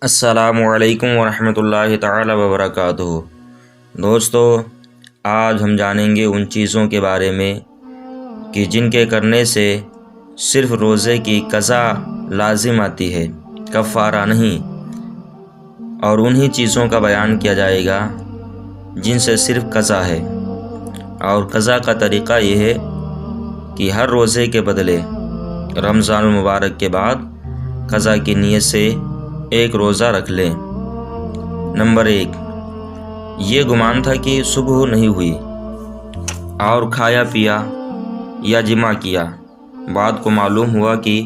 السلام علیکم ورحمۃ اللہ تعالی وبرکاتہ۔ دوستو، آج ہم جانیں گے ان چیزوں کے بارے میں کہ جن کے کرنے سے صرف روزے کی قضا لازم آتی ہے، کفارہ نہیں، اور انہی چیزوں کا بیان کیا جائے گا جن سے صرف قضا ہے۔ اور قضا کا طریقہ یہ ہے کہ ہر روزے کے بدلے رمضان المبارک کے بعد قضا کی نیت سے ایک روزہ رکھ لیں۔ نمبر 1، یہ گمان تھا کہ صبح نہیں ہوئی اور کھایا پیا یا جمع کیا، بعد کو معلوم ہوا کہ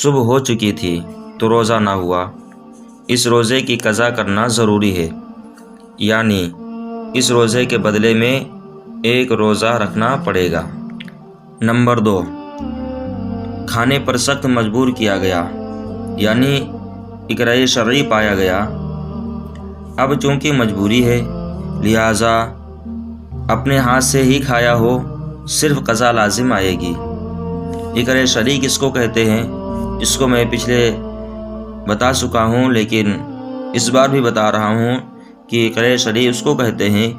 صبح ہو چکی تھی تو روزہ نہ ہوا، اس روزے کی قضا کرنا ضروری ہے، یعنی اس روزے کے بدلے میں ایک روزہ رکھنا پڑے گا۔ نمبر 2، کھانے پر سخت مجبور کیا گیا، یعنی اقرار شرعی پایا گیا، اب چونکہ مجبوری ہے لہٰذا اپنے ہاتھ سے ہی کھایا ہو، صرف قضا لازم آئے گی۔ اقرار شرعی کس کو کہتے ہیں اس کو میں پچھلے بتا چکا ہوں، لیکن اس بار بھی بتا رہا ہوں کہ اقرار شرعی اس کو کہتے ہیں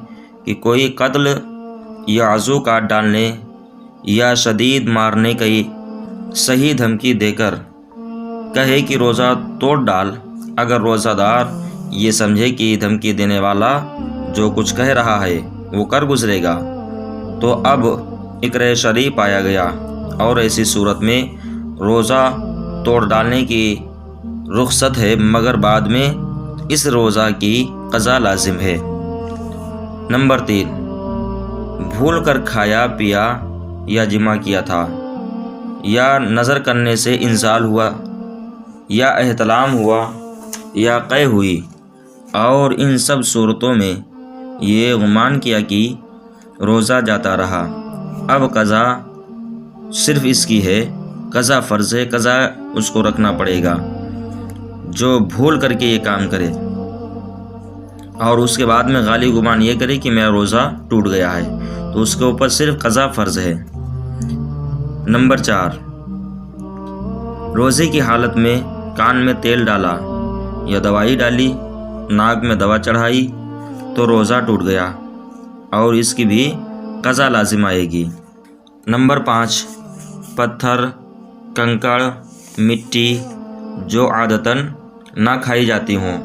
کہ کوئی قتل یا عضو کاٹ ڈالنے یا شدید مارنے کی صحیح دھمکی دے کر کہے کہ روزہ توڑ ڈال، اگر روزہ دار یہ سمجھے کہ دھمکی دینے والا جو کچھ کہہ رہا ہے وہ کر گزرے گا تو اب اقرار شرعی پایا گیا، اور ایسی صورت میں روزہ توڑ ڈالنے کی رخصت ہے، مگر بعد میں اس روزہ کی قضا لازم ہے۔ نمبر 3، بھول کر کھایا پیا یا جمع کیا تھا، یا نظر کرنے سے انزال ہوا، یا احتلام ہوا، یا قے ہوئی، اور ان سب صورتوں میں یہ گمان کیا کہ روزہ جاتا رہا، اب قضا صرف اس کی ہے، قضا فرض ہے، قضا اس کو رکھنا پڑے گا جو بھول کر کے یہ کام کرے اور اس کے بعد میں غالب گمان یہ کرے کہ میرا روزہ ٹوٹ گیا ہے، تو اس کے اوپر صرف قضا فرض ہے۔ نمبر 4، روزے کی حالت میں کان میں تیل ڈالا یا دوائی ڈالی، ناک میں دوا چڑھائی تو روزہ ٹوٹ گیا اور اس کی بھی قضا لازم آئے گی۔ نمبر 5، پتھر، کنکڑ، مٹی جو عادتاً نہ کھائی جاتی ہوں،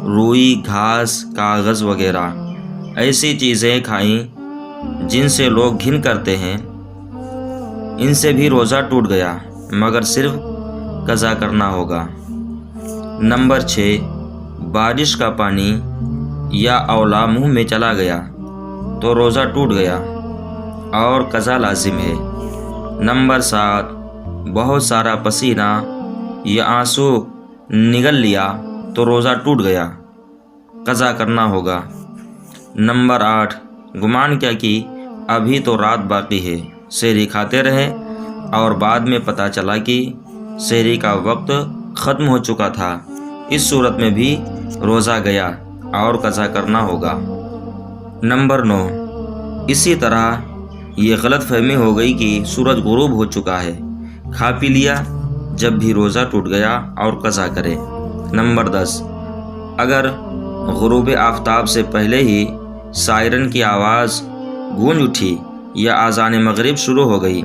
روئی، گھاس، کاغذ وغیرہ، ایسی چیزیں کھائیں جن سے لوگ گھن کرتے ہیں، ان سے بھی روزہ ٹوٹ گیا، مگر صرف قضا کرنا ہوگا۔ نمبر 6، بارش کا پانی یا اولا منہ میں چلا گیا تو روزہ ٹوٹ گیا اور قضا لازم ہے۔ نمبر 7، بہت سارا پسینہ یا آنسو نگل لیا تو روزہ ٹوٹ گیا، قضا کرنا ہوگا۔ نمبر 8، گمان کیا کہ ابھی تو رات باقی ہے، سحری کھاتے رہے اور بعد میں پتہ چلا کہ سحری کا وقت ختم ہو چکا تھا، اس صورت میں بھی روزہ گیا اور قضا کرنا ہوگا۔ نمبر 9، اسی طرح یہ غلط فہمی ہو گئی کہ سورج غروب ہو چکا ہے، کھا پی لیا، جب بھی روزہ ٹوٹ گیا اور قضا کرے۔ نمبر 10، اگر غروب آفتاب سے پہلے ہی سائرن کی آواز گونج اٹھی یا اذان مغرب شروع ہو گئی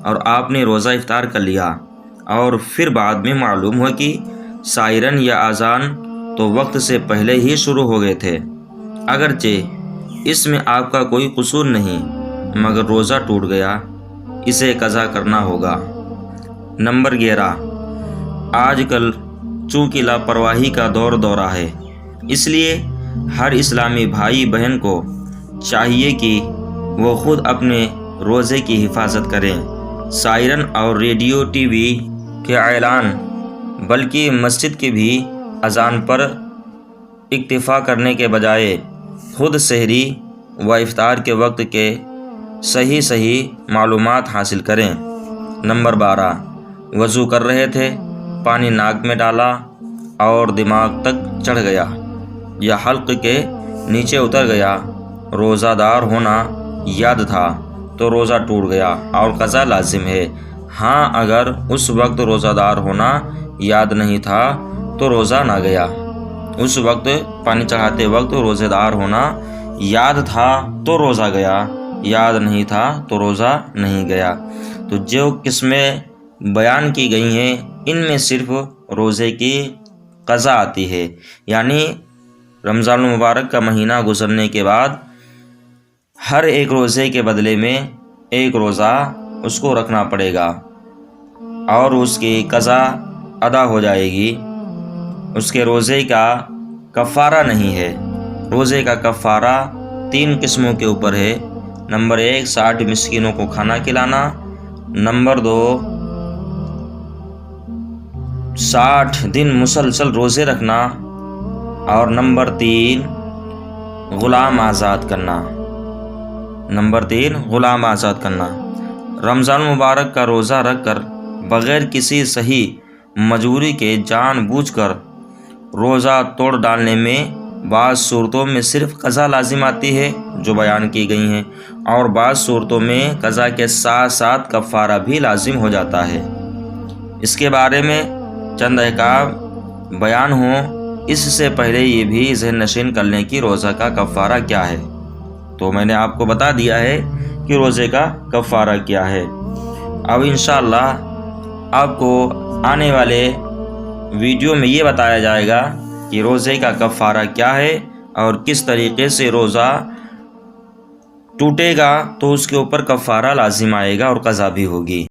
اور آپ نے روزہ افطار کر لیا اور پھر بعد میں معلوم ہوا کہ سائرن یا اذان تو وقت سے پہلے ہی شروع ہو گئے تھے، اگرچہ اس میں آپ کا کوئی قصور نہیں، مگر روزہ ٹوٹ گیا، اسے قضا کرنا ہوگا۔ نمبر 11، آج کل چونکہ لاپرواہی کا دورہ ہے، اس لیے ہر اسلامی بھائی بہن کو چاہیے کہ وہ خود اپنے روزے کی حفاظت کریں، سائرن اور ریڈیو ٹی وی کے اعلان بلکہ مسجد کے بھی اذان پر اکتفا کرنے کے بجائے خود سحری و افطار کے وقت کے صحیح معلومات حاصل کریں۔ نمبر 12، وضو کر رہے تھے، پانی ناک میں ڈالا اور دماغ تک چڑھ گیا یا حلق کے نیچے اتر گیا، روزہ دار ہونا یاد تھا تو روزہ ٹوٹ گیا اور قضا لازم ہے۔ ہاں اگر اس وقت روزہ دار ہونا یاد نہیں تھا تو روزہ نہ گیا۔ اس وقت پانی چڑھاتے وقت روزہ دار ہونا یاد تھا تو روزہ گیا، یاد نہیں تھا تو روزہ نہیں گیا۔ تو جو قسمیں بیان کی گئی ہیں ان میں صرف روزے کی قضا آتی ہے، یعنی رمضان المبارک کا مہینہ گزرنے کے بعد ہر ایک روزے کے بدلے میں ایک روزہ اس کو رکھنا پڑے گا اور اس کی قضا ادا ہو جائے گی۔ اس کے روزے کا کفارہ نہیں ہے۔ روزے کا کفارہ 3 قسموں کے اوپر ہے۔ نمبر 1 60 مسکینوں کو کھانا کھلانا، نمبر 2 60 دن مسلسل روزے رکھنا، اور نمبر 3 غلام آزاد کرنا۔ نمبر 3 غلام آزاد کرنا۔ رمضان مبارک کا روزہ رکھ کر بغیر کسی صحیح مجبوری کے جان بوجھ کر روزہ توڑ ڈالنے میں بعض صورتوں میں صرف قضا لازم آتی ہے جو بیان کی گئی ہیں، اور بعض صورتوں میں قضا کے ساتھ ساتھ کفارہ بھی لازم ہو جاتا ہے۔ اس کے بارے میں چند احکام بیان ہوں اس سے پہلے یہ بھی ذہن نشین کر لیں کہ روزہ کا کفارہ کیا ہے۔ تو میں نے آپ کو بتا دیا ہے کہ روزے کا کفارہ کیا ہے۔ اب انشاءاللہ آپ کو آنے والے ویڈیو میں یہ بتایا جائے گا کہ روزے کا کفارہ کیا ہے اور کس طریقے سے روزہ ٹوٹے گا تو اس کے اوپر کفارہ لازم آئے گا اور قضا بھی ہوگی۔